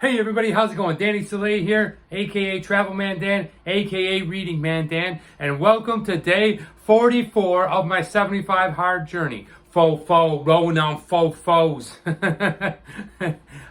Hey everybody, how's it going? Danny Soleil here, aka Travel Man Dan, aka Reading Man Dan, and welcome to day 44 of my 75 hard journey. Rolling on faux. I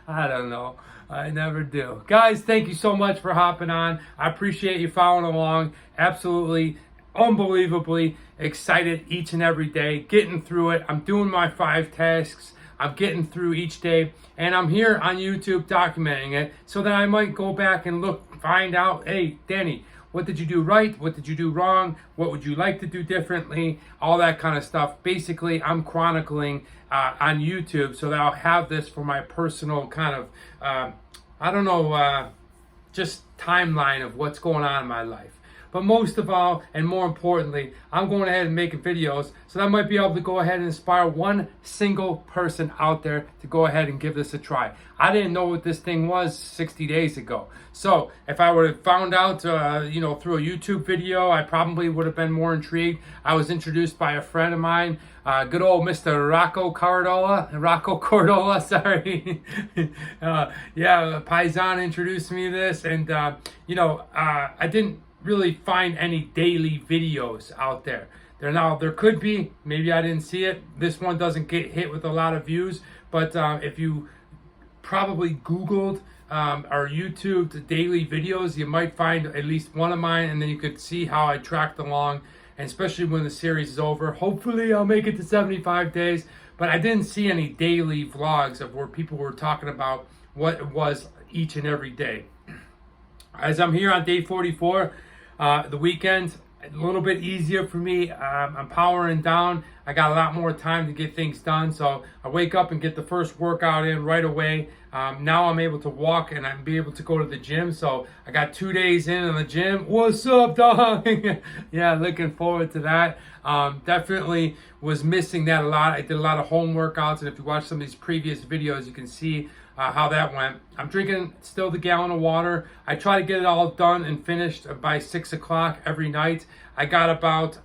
don't know. I never do. Guys, thank you so much for hopping on. I appreciate you following along. Absolutely, unbelievably excited each and every day, getting through it. I'm doing my 5 tasks. I'm getting through each day, and I'm here on YouTube documenting it so that I might go back and find out, hey, Danny, what did you do right? What did you do wrong? What would you like to do differently? All that kind of stuff. Basically, I'm chronicling on YouTube so that I'll have this for my personal kind of, just timeline of what's going on in my life. But most of all, and more importantly, I'm going ahead and making videos so that I might be able to go ahead and inspire one single person out there to go ahead and give this a try. I didn't know what this thing was 60 days ago. So if I would have found out, through a YouTube video, I probably would have been more intrigued. I was introduced by a friend of mine, good old Mr. Rocco Cordola, sorry. Paisan introduced me to this, and, I didn't really find any daily videos out there. There could be, maybe I didn't see it. This one doesn't get hit with a lot of views, but if you probably Googled or YouTubed daily videos, you might find at least one of mine, and then you could see how I tracked along, and especially when the series is over. Hopefully I'll make it to 75 days, but I didn't see any daily vlogs of where people were talking about what it was each and every day. As I'm here on day 44, the weekend, a little bit easier for me. I'm powering down. I got a lot more time to get things done. So I wake up and get the first workout in right away. Now I'm able to walk and I'm be able to go to the gym. So I got 2 days in the gym. What's up, dog? Yeah, looking forward to that. Definitely was missing that a lot. I did a lot of home workouts, and if you watch some of these previous videos, you can see how that went. I'm drinking still the gallon of water. I try to get it all done and finished by 6 o'clock every night. I got about,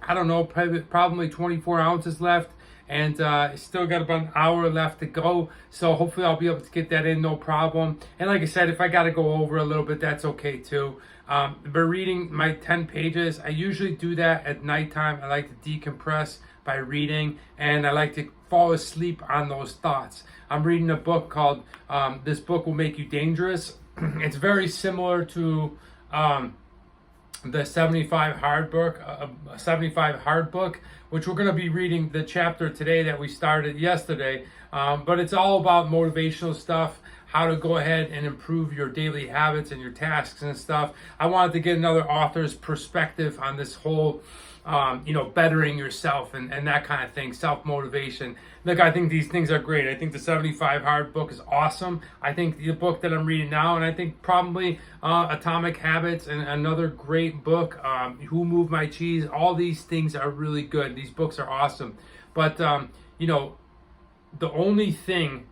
probably 24 ounces left, and still got about an hour left to go. So hopefully I'll be able to get that in, no problem. And like I said, if I got to go over a little bit, that's okay too. But reading my 10 pages, I usually do that at nighttime. I like to decompress by reading, and I like to fall asleep on those thoughts. I'm reading a book called This Book Will Make You Dangerous. It's very similar to the 75 Hard book, which we're going to be reading the chapter today that we started yesterday. But it's all about motivational stuff, how to go ahead and improve your daily habits and your tasks and stuff. I wanted to get another author's perspective on this whole bettering yourself and that kind of thing, self-motivation. Look, I think these things are great. I think the 75 Hard book is awesome. I think the book that I'm reading now, and I think probably Atomic Habits and another great book, Who Moved My Cheese, all these things are really good. These books are awesome. But, the only thing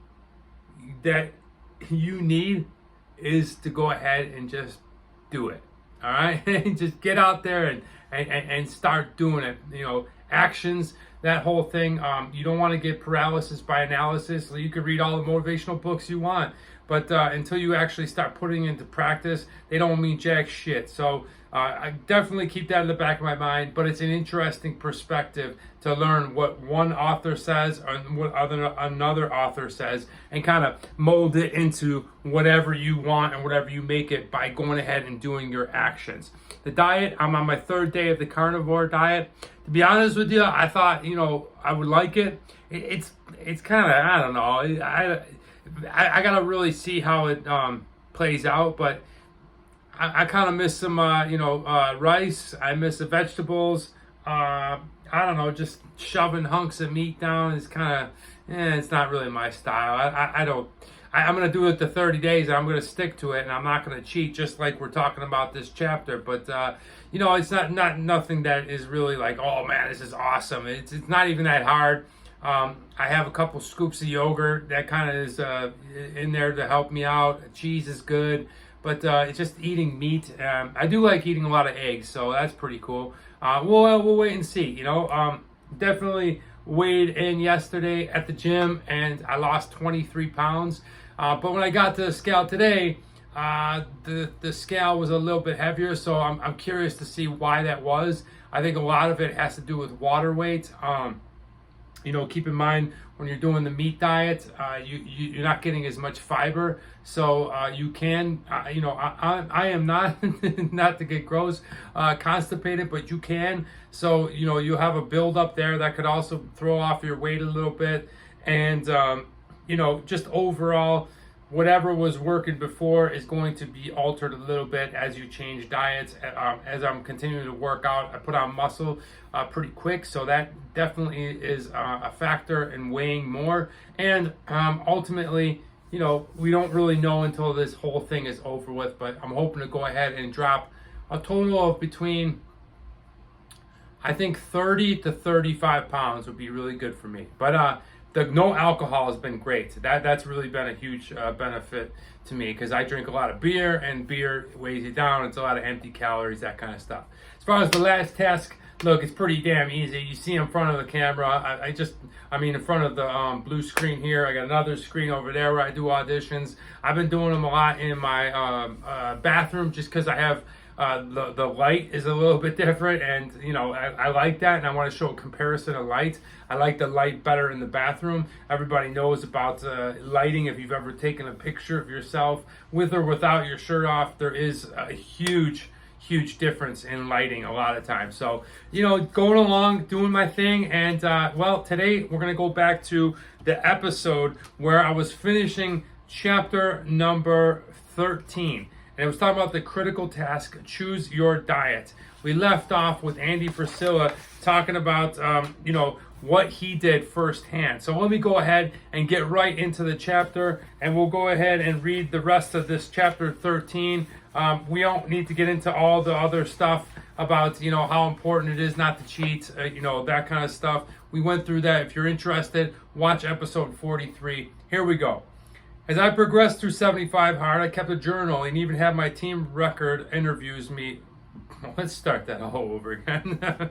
that you need is to go ahead and just do it. All right? Just get out there and start doing it. Actions, that whole thing. You don't want to get paralysis by analysis. So you could read all the motivational books you want, but until you actually start putting it into practice, they don't mean jack shit. So I definitely keep that in the back of my mind, but it's an interesting perspective to learn what one author says and what another author says, and kind of mold it into whatever you want and whatever you make it by going ahead and doing your actions. The diet, I'm on my 3rd day of the carnivore diet. To be honest with you, I thought, I would like it. It's kind of, I don't know. I got to really see how it plays out, but I kind of miss some, rice. I miss the vegetables. I don't know, just shoving hunks of meat down is kind of, it's not really my style. I'm going to do it the 30 days, and I'm going to stick to it, and I'm not going to cheat, just like we're talking about this chapter. But, it's not nothing that is really like, oh, man, this is awesome. It's not even that hard. I have a couple scoops of yogurt that kind of is in there to help me out. Cheese is good, but it's just eating meat. I do like eating a lot of eggs, so that's pretty cool. We'll wait and see. Definitely weighed in yesterday at the gym, and I lost 23 pounds. But when I got to the scale today, the scale was a little bit heavier, so I'm curious to see why that was. I think a lot of it has to do with water weight. Keep in mind when you're doing the meat diet, you're not getting as much fiber, so you can, I am not not to get gross, constipated, but you can. So you have a buildup there that could also throw off your weight a little bit, and just overall, whatever was working before is going to be altered a little bit as you change diets. As I'm continuing to work out, I put on muscle pretty quick, so that definitely is a factor in weighing more. And ultimately, we don't really know until this whole thing is over with, but I'm hoping to go ahead and drop a total of between, I think, 30 to 35 pounds would be really good for me. But the no alcohol has been great. That's really been a huge benefit to me, because I drink a lot of beer, and beer weighs you down. It's a lot of empty calories, that kind of stuff. As far as the last task, look, it's pretty damn easy. You see in front of the camera. In front of the blue screen here. I got another screen over there where I do auditions. I've been doing them a lot in my bathroom, just because I have the light is a little bit different, and I like that, and I want to show a comparison of light. I like the light better in the bathroom. Everybody knows about lighting. If you've ever taken a picture of yourself with or without your shirt off, there is a huge difference in lighting a lot of times. So going along, doing my thing, and today we're going to go back to the episode where I was finishing chapter number 13. And it was talking about the critical task, choose your diet. We left off with Andy Frisella talking about, what he did firsthand. So let me go ahead and get right into the chapter, and we'll go ahead and read the rest of this chapter 13. We don't need to get into all the other stuff about, how important it is not to cheat, that kind of stuff. We went through that. If you're interested, watch episode 43. Here we go. As I progressed through 75 hard, I kept a journal and even had my team record interviews me. Let's start that all over again.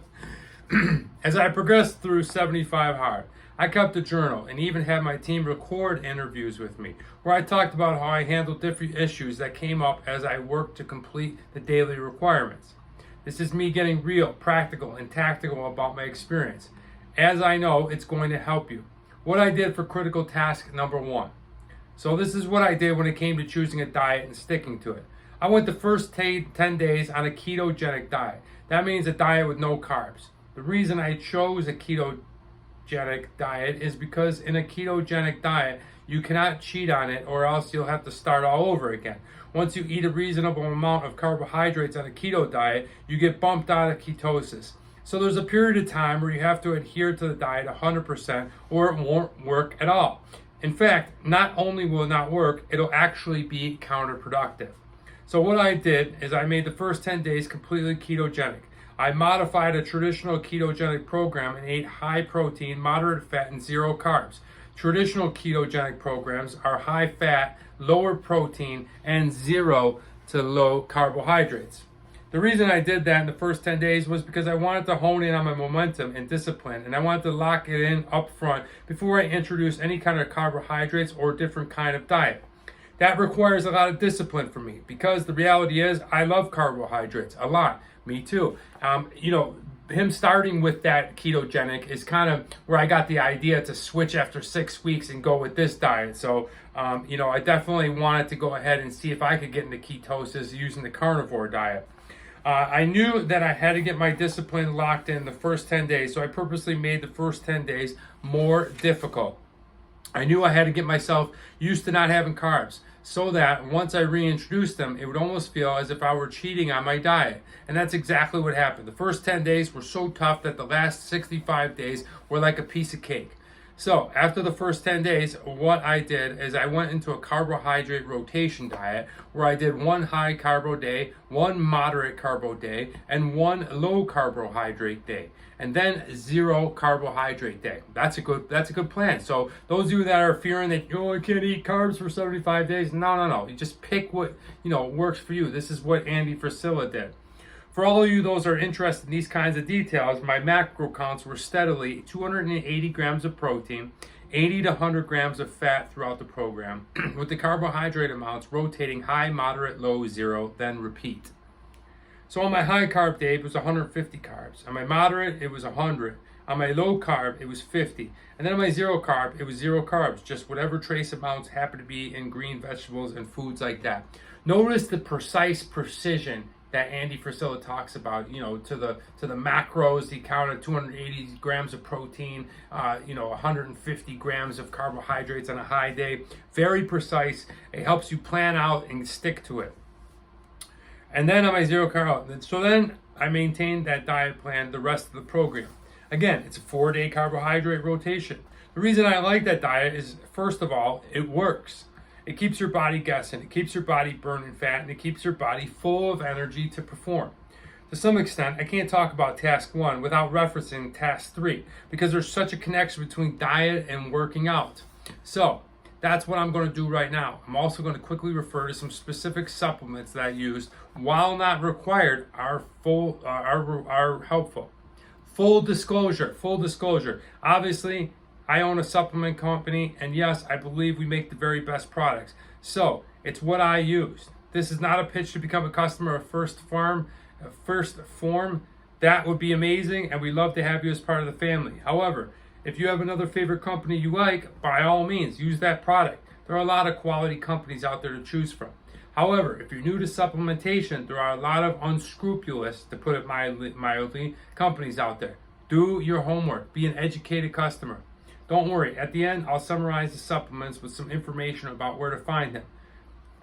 As I progressed through 75 hard, I kept a journal and even had my team record interviews with me, where I talked about how I handled different issues that came up as I worked to complete the daily requirements. This is me getting real, practical, and tactical about my experience, as I know it's going to help you. What I did for critical task number 1. So this is what I did when it came to choosing a diet and sticking to it. I went the first 10 days on a ketogenic diet. That means a diet with no carbs. The reason I chose a ketogenic diet is because in a ketogenic diet, you cannot cheat on it, or else you'll have to start all over again. Once you eat a reasonable amount of carbohydrates on a keto diet, you get bumped out of ketosis. So there's a period of time where you have to adhere to the diet 100%, or it won't work at all. In fact, not only will it not work, it'll actually be counterproductive. So what I did is I made the first 10 days completely ketogenic. I modified a traditional ketogenic program and ate high protein, moderate fat, and zero carbs. Traditional ketogenic programs are high fat, lower protein, and 0 to low carbohydrates. The reason I did that in the first 10 days was because I wanted to hone in on my momentum and discipline, and I wanted to lock it in up front before I introduce any kind of carbohydrates or different kind of diet. That requires a lot of discipline for me, because the reality is I love carbohydrates a lot. Me too. Him starting with that ketogenic is kind of where I got the idea to switch after 6 weeks and go with this diet. So, I definitely wanted to go ahead and see if I could get into ketosis using the carnivore diet. I knew that I had to get my discipline locked in the first 10 days, so I purposely made the first 10 days more difficult. I knew I had to get myself used to not having carbs, so that once I reintroduced them, it would almost feel as if I were cheating on my diet. And that's exactly what happened. The first 10 days were so tough that the last 65 days were like a piece of cake. So after the first 10 days, what I did is I went into a carbohydrate rotation diet where I did 1 high carbo day, 1 moderate carbo day, and 1 low carbohydrate day, and then 0 carbohydrate day. That's a good plan. So those of you that are fearing that I can't eat carbs for 75 days, no. You just pick what works for you. This is what Andy Frisella did. For all of you those who are interested in these kinds of details, my macro counts were steadily 280 grams of protein, 80 to 100 grams of fat throughout the program, with the carbohydrate amounts rotating high, moderate, low, 0, then repeat. So on my high carb day, it was 150 carbs. On my moderate, it was 100. On my low carb, it was 50. And then on my zero carb, it was 0 carbs, just whatever trace amounts happen to be in green vegetables and foods like that. Notice the precise precision that Andy Frisella talks about, to the macros. He counted 280 grams of protein, 150 grams of carbohydrates on a high day. Very precise. It helps you plan out and stick to it. And then on my zero carb, so then I maintained that diet plan the rest of the program. Again, it's a 4-day carbohydrate rotation. The reason I like that diet is, first of all, it works. It keeps your body guessing, it keeps your body burning fat, and it keeps your body full of energy to perform. To some extent, I can't talk about task 1 without referencing task 3, because there's such a connection between diet and working out. So, that's what I'm going to do right now. I'm also going to quickly refer to some specific supplements that I use, while not required, are helpful. Full disclosure. Obviously, I own a supplement company, and yes, I believe we make the very best products. So, it's what I use. This is not a pitch to become a customer of First Form. That would be amazing, and we'd love to have you as part of the family. However, if you have another favorite company you like, by all means, use that product. There are a lot of quality companies out there to choose from. However, if you're new to supplementation, there are a lot of unscrupulous, to put it mildly, companies out there. Do your homework. Be an educated customer. Don't worry, at the end, I'll summarize the supplements with some information about where to find them.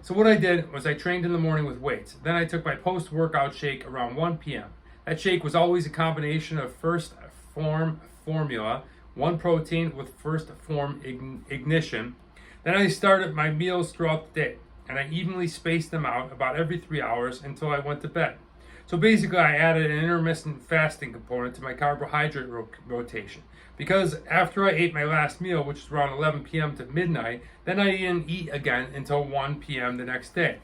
So what I did was I trained in the morning with weights. Then I took my post-workout shake around 1 p.m. That shake was always a combination of First Form formula, 1 protein with First Form ignition. Then I started my meals throughout the day, and I evenly spaced them out about every 3 hours until I went to bed. So basically, I added an intermittent fasting component to my carbohydrate rotation. Because after I ate my last meal, which was around 11 p.m. to midnight, then I didn't eat again until 1 p.m. the next day.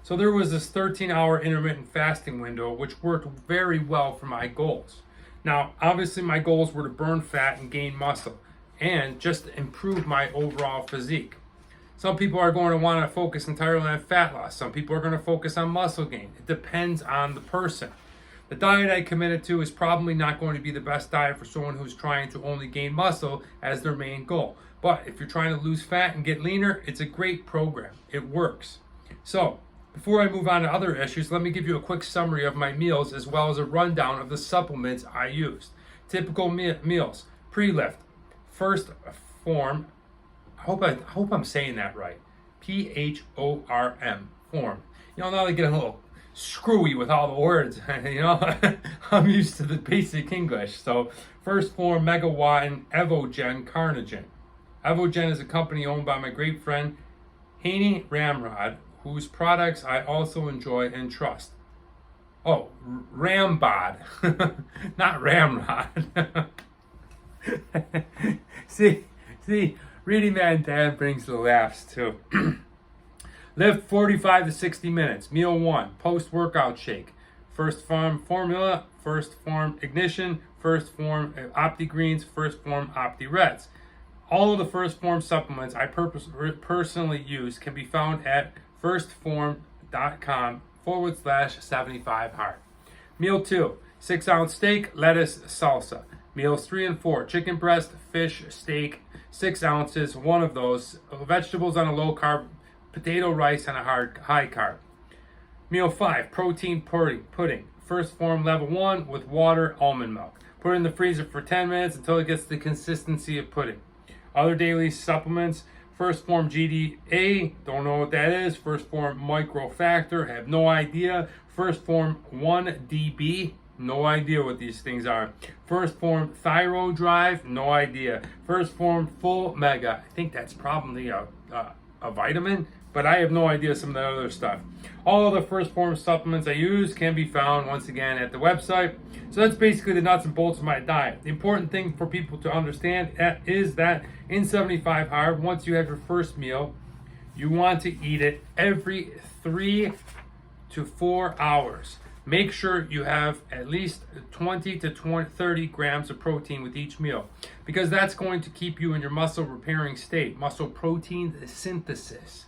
So there was this 13-hour intermittent fasting window, which worked very well for my goals. Now, obviously, my goals were to burn fat and gain muscle, and just improve my overall physique. Some people are going to want to focus entirely on fat loss. Some people are going to focus on muscle gain. It depends on the person. The diet I committed to is probably not going to be the best diet for someone who's trying to only gain muscle as their main goal. But if you're trying to lose fat and get leaner, it's a great program. It works. So, before I move on to other issues, let me give you a quick summary of my meals as well as a rundown of the supplements I used. Typical meals: pre-lift, First Form. I hope I'm saying that right. PHORM, form. Now they get a little screwy with all the words. I'm used to the basic English. So, First Form, Megawatt, Evogen, Carnogen. Evogen is a company owned by my great friend Hani Ramrod, whose products I also enjoy and trust. Oh, Rambod, not Ramrod. See, Reading that in dad brings the laughs too. Lift 45 to 60 minutes. Meal 1, post-workout shake. First Form formula, First Form ignition, First Form OptiGreens, First Form OptiReds. All of the First Form supplements I personally use can be found at firstform.com/75hard. Meal 2, 6-ounce steak, lettuce, salsa. Meals 3 and 4, chicken breast, fish, steak, 6 ounces, one of those. Vegetables on a low carb, potato, rice on a high carb. Meal 5, protein pudding. First Form level 1 with water, almond milk. Put it in the freezer for 10 minutes until it gets the consistency of pudding. Other daily supplements: First Form GDA, don't know what that is. First Form Micro Factor, have no idea. First Form 1DB, no idea what these things are. First Form Thyroid Drive, no idea. First Form Full Mega, I think that's probably a vitamin, but I have no idea some of the other stuff. All of the First Form supplements I use can be found once again at the website. So that's basically the nuts and bolts of my diet. The important thing for people to understand is that in 75 Hard, once you have your first meal, you want to eat it every 3 to 4 hours. Make sure you have at least 20 to 30 grams of protein with each meal, because that's going to keep you in your muscle repairing state, muscle protein synthesis.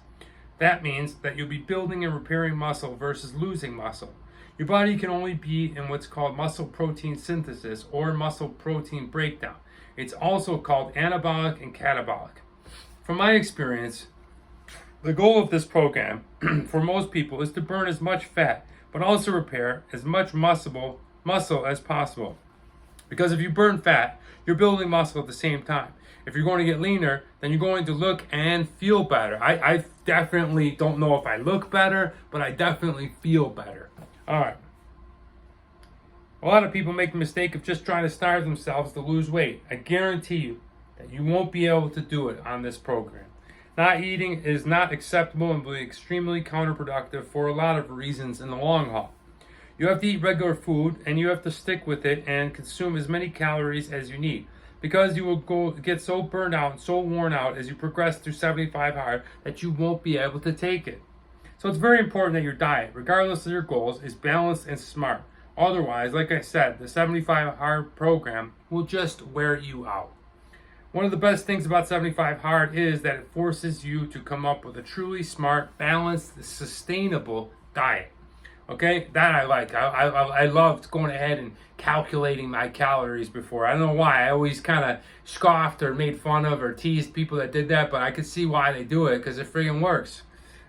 That means that you'll be building and repairing muscle versus losing muscle. Your body can only be in what's called muscle protein synthesis or muscle protein breakdown. It's also called anabolic and catabolic. From my experience, the goal of this program for most people is to burn as much fat, but also repair as much muscle as possible. Because if you burn fat, you're building muscle at the same time. If you're going to get leaner, then you're going to look and feel better. I definitely don't know if I look better, but I definitely feel better. All right. A lot of people make the mistake of just trying to starve themselves to lose weight. I guarantee you that you won't be able to do it on this program. Not eating is not acceptable and will be extremely counterproductive for a lot of reasons in the long haul. You have to eat regular food and you have to stick with it and consume as many calories as you need, because you will get so burned out and so worn out as you progress through 75 hard that you won't be able to take it. So it's very important that your diet, regardless of your goals, is balanced and smart. Otherwise, like I said, the 75 hard program will just wear you out. One of the best things about 75 hard is that it forces you to come up with a truly smart, balanced, sustainable diet. Okay, that I like. I loved going ahead and calculating my calories before. I don't know why. I always kind of scoffed or made fun of or teased people that did that, but I could see why they do it, because it friggin' works.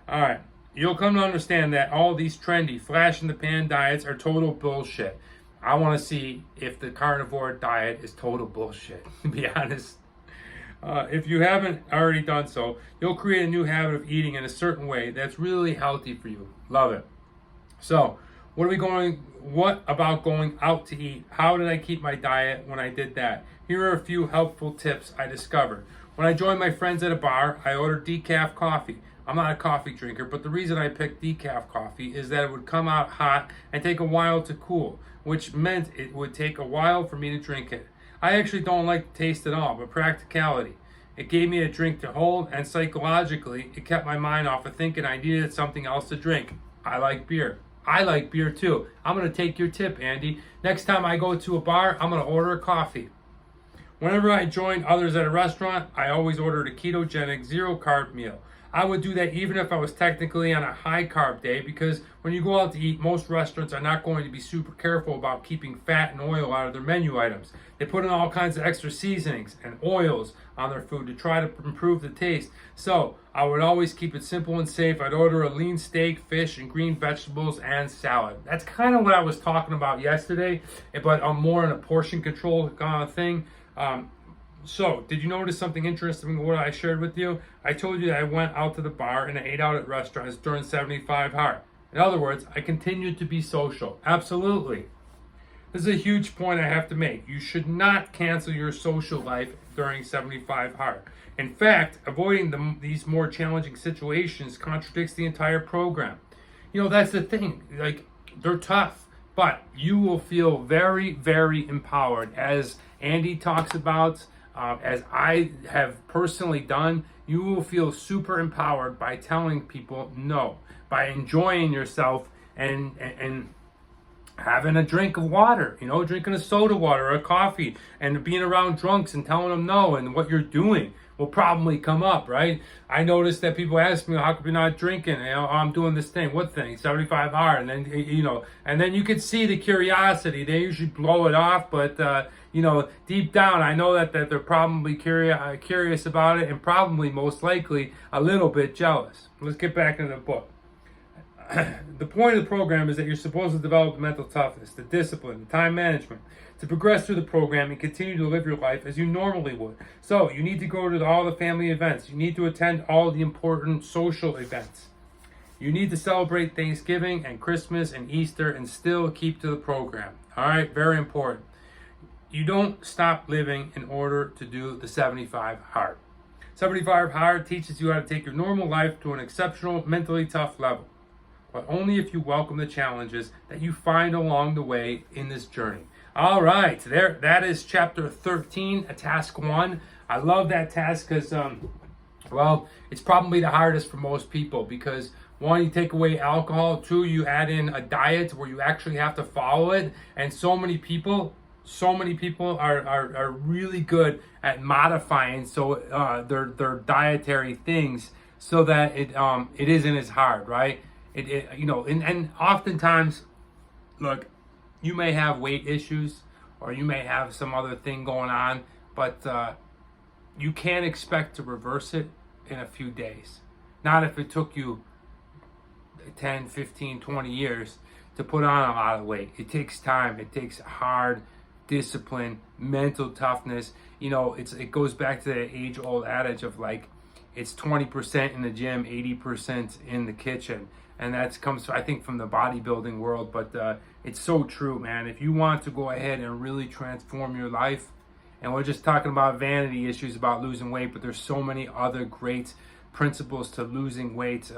All right, you'll come to understand that all these trendy, flash-in-the-pan diets are total bullshit. I want to see if the carnivore diet is total bullshit, to be honest. If you haven't already done so, you'll create a new habit of eating in a certain way that's really healthy for you. Love it. So, what about going out to eat? How did I keep my diet when I did that? Here are a few helpful tips I discovered. When I joined my friends at a bar, I ordered decaf coffee. I'm not a coffee drinker, but the reason I picked decaf coffee is that it would come out hot and take a while to cool, which meant it would take a while for me to drink it. I actually don't like the taste at all, but practicality. It gave me a drink to hold, and psychologically, it kept my mind off of thinking I needed something else to drink. I like beer. I like beer too. I'm going to take your tip, Andy. Next time I go to a bar, I'm going to order a coffee. Whenever I join others at a restaurant, I always ordered a ketogenic, zero-carb meal. I would do that even if I was technically on a high-carb day, because when you go out to eat, most restaurants are not going to be super careful about keeping fat and oil out of their menu items. They put in all kinds of extra seasonings and oils on their food to try to improve the taste. So I would always keep it simple and safe. I'd order a lean steak, fish, and green vegetables, and salad. That's kind of what I was talking about yesterday, but I'm more in a portion control thing. So, did you notice something interesting in what I shared with you? I told you that I went out to the bar and I ate out at restaurants during 75 hard. In other words, I continued to be social. Absolutely. This is a huge point I have to make. You should not cancel your social life during 75 hard. In fact, avoiding these more challenging situations contradicts the entire program. You know, that's the thing. Like, they're tough, but you will feel very, very empowered. As Andy talks about, as I have personally done, you will feel super empowered by telling people no, by enjoying yourself and having a drink of water, drinking a soda water or a coffee, and being around drunks and telling them no, and what you're doing will probably come up, right? I noticed that people ask me, how come you're not drinking? I'm doing this thing. What thing? 75 hard. And then, and then you could see the curiosity. They usually blow it off, but, deep down, I know that they're probably curious about it, and probably most likely a little bit jealous. Let's get back into the book. The point of the program is that you're supposed to develop the mental toughness, the discipline, the time management to progress through the program and continue to live your life as you normally would. So you need to go to all the family events. You need to attend all the important social events. You need to celebrate Thanksgiving and Christmas and Easter and still keep to the program. All right, very important. You don't stop living in order to do the 75 hard. 75 hard teaches you how to take your normal life to an exceptional, mentally tough level, but only if you welcome the challenges that you find along the way in this journey. All right, that is chapter 13, task 1. I love that task because, it's probably the hardest for most people, because One, you take away alcohol. Two, you add in a diet where you actually have to follow it. And so many people are really good at modifying their dietary things so that it isn't as hard, right? And oftentimes, look, you may have weight issues or you may have some other thing going on, but you can't expect to reverse it in a few days. Not if it took you 10, 15, 20 years to put on a lot of weight. It takes time. It takes hard discipline, mental toughness. It goes back to the age-old adage of like, it's 20% in the gym, 80% in the kitchen. And that comes, I think, from the bodybuilding world. But it's so true, man. If you want to go ahead and really transform your life, and we're just talking about vanity issues about losing weight, but there's so many other great principles to losing weight,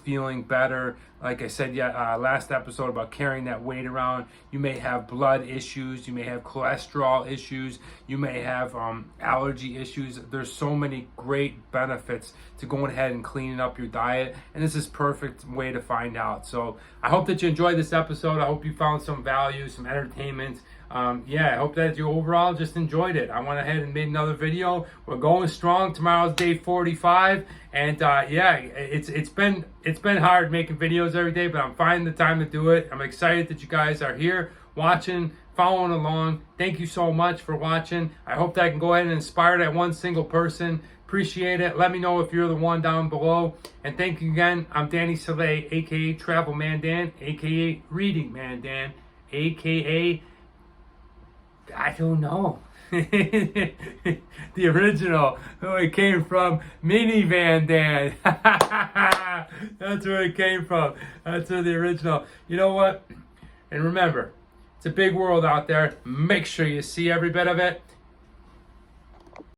feeling better. Like I said, last episode about carrying that weight around. You may have blood issues, you may have cholesterol issues, you may have allergy issues. There's so many great benefits to going ahead and cleaning up your diet, and this is perfect way to find out. So I hope that you enjoyed this episode. I hope you found some value, some entertainment. I hope that you overall just enjoyed it. I went ahead and made another video. We're going strong. Tomorrow's day 45, and it's been hard making videos every day, but I'm finding the time to do it. I'm excited that you guys are here watching, following along. Thank you so much for watching. I hope that I can go ahead and inspire that one single person. Appreciate it. Let me know if you're the one down below. And thank you again. I'm Danny Saleh, aka Travel Man Dan, aka Reading Man Dan, aka I don't know. The original. Oh, it came from Minivan Dan. That's where it came from. That's where the original. You know what? And remember, it's a big world out there. Make sure you see every bit of it.